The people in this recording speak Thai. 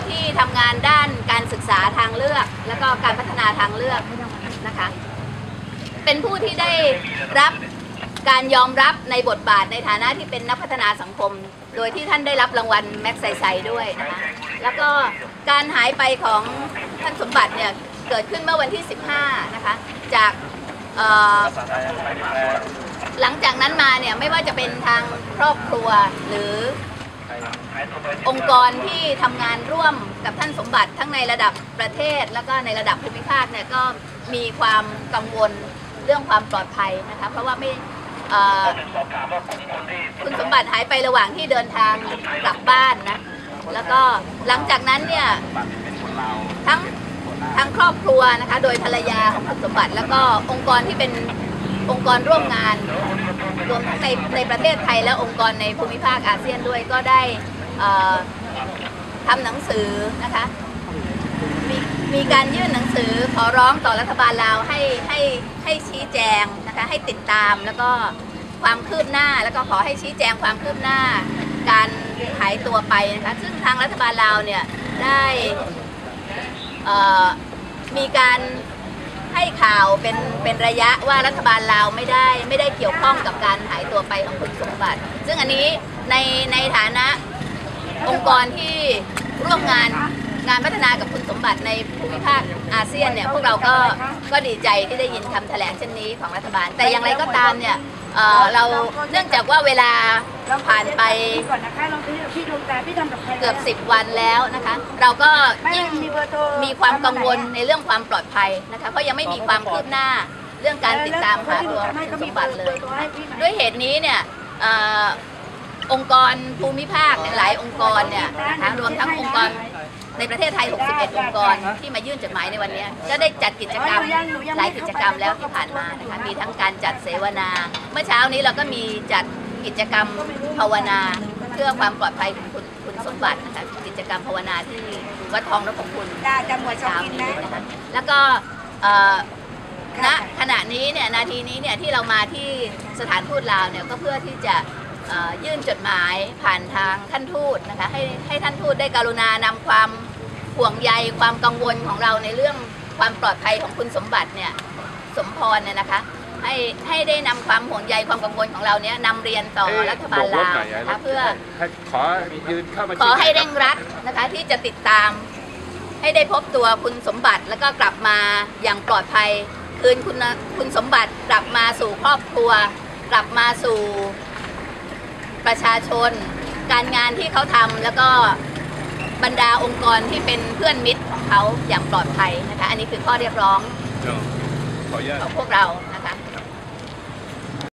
ที่ทำงานด้านการศึกษาทางเลือกและก็การพัฒนาทางเลือกนะคะเป็นผู้ที่ได้รับการยอมรับในบทบาทในฐานะที่เป็นนักพัฒนาสังคมโดยที่ท่านได้รับรางวัลแม็กไซไซด้วยนะคะแล้วก็การหายไปของท่านสมบัติเนี่ยเกิดขึ้นเมื่อวันที่15นะคะจากหลังจากนั้นมาเนี่ยไม่ว่าจะเป็นทางครอบครัวหรือองค์กรที่ทำงานร่วมกับท่านสมบัติทั้งในระดับประเทศแล้วก็ในระดับภูมิภาคเนี่ยก็มีความกังวลเรื่องความปลอดภัยนะคะเพราะว่าไม่คุณสมบัติหายไประหว่างที่เดินทางกลับบ้านนะแล้วก็หลังจากนั้นเนี่ยทั้งครอบครัวนะคะโดยภรรยาของคุณสมบัติแล้วก็องค์กรที่เป็นองค์กรร่วมงานรวมทั้งในประเทศไทยและองค์กรในภูมิภาคอาเซียนด้วยก็ได้ทำหนังสือนะคะมีการยื่นหนังสือขอร้องต่อรัฐบาลลาวให้ชี้แจงนะคะให้ติดตามแล้วก็ความคืบหน้าแล้วก็ขอให้ชี้แจงความคืบหน้าการหายตัวไปนะคะซึ่งทางรัฐบาลลาวเนี่ยได้มีการให้ข่าวเป็นระยะว่ารัฐบาลลาวไม่ได้เกี่ยวข้องกับการหายตัวไปของคุณสมบัติซึ่งอันนี้ในฐานะองค์กรที่ร่วมงานพัฒนากับคุณสมบัติในภูมิภาคอาเซียนเนี่ยพวกเราก็ดีใจที่ได้ยินคำแถลงเช่นนี้ของรัฐบาลแต่อย่างไรก็ตามเนี่ยเราเนื่องจากว่าเวลาผ่านไปเกือบ10 วันแล้วนะคะเราก็ยิ่งมีความกังวลในเรื่องความปลอดภัยนะคะเพราะยังไม่มีความคืบหน้าเรื่องการติดตามหาตัวคุณสมบัติเลยด้วยเหตุนี้เนี่ยองค์กรภูมิภาคหลายองค์กรเนี่ยนะคะรวมทั้งองค์กรในประเทศไทย61 องค์กรที่มายื่นจดหมายในวันนี้ก็ได้จัดกิจกรรมหลายกิจกรรมแล้วที่ผ่านมานะคะมีทั้งการจัดเสวนาเมื่อเช้านี้เราก็มีจัดกิจกรรมภาวนาเพื่อความปลอดภัยของคุณสมบัตินะคะกิจกรรมภาวนาที่วัดทองนพคุณเมื่อเช้านี้นะคะแล้วก็ณขณะนี้เนี่ยนาทีนี้เนี่ยที่เรามาที่สถานทูตลาวเนี่ยก็เพื่อที่จะยื่นจดหมายผ่านทางท่านทูตนะคะให้ท่านทูตได้กรุณานำความห่วงใยความกังวลของเราในเรื่องความปลอดภัยของคุณสมบัติเนี่ยสมพรเนี่ยนะคะให้ได้นำความห่วงใยความกังวลของเราเนี่ยนำเรียนต่อรัฐบาลลาวนะคะเพื่อขอให้เร่งรัดนะคะที่จะติดตามให้ได้พบตัวคุณสมบัติแล้วก็กลับมาอย่างปลอดภัยคืนคุณสมบัติกลับมาสู่ครอบครัวกลับมาสู่ประชาชนการงานที่เขาทำแล้วก็บรรดาองค์กรที่เป็นเพื่อนมิตรของเขาอย่างปลอดภัยนะคะอันนี้คือข้อเรียกร้องของพวกเรานะคะ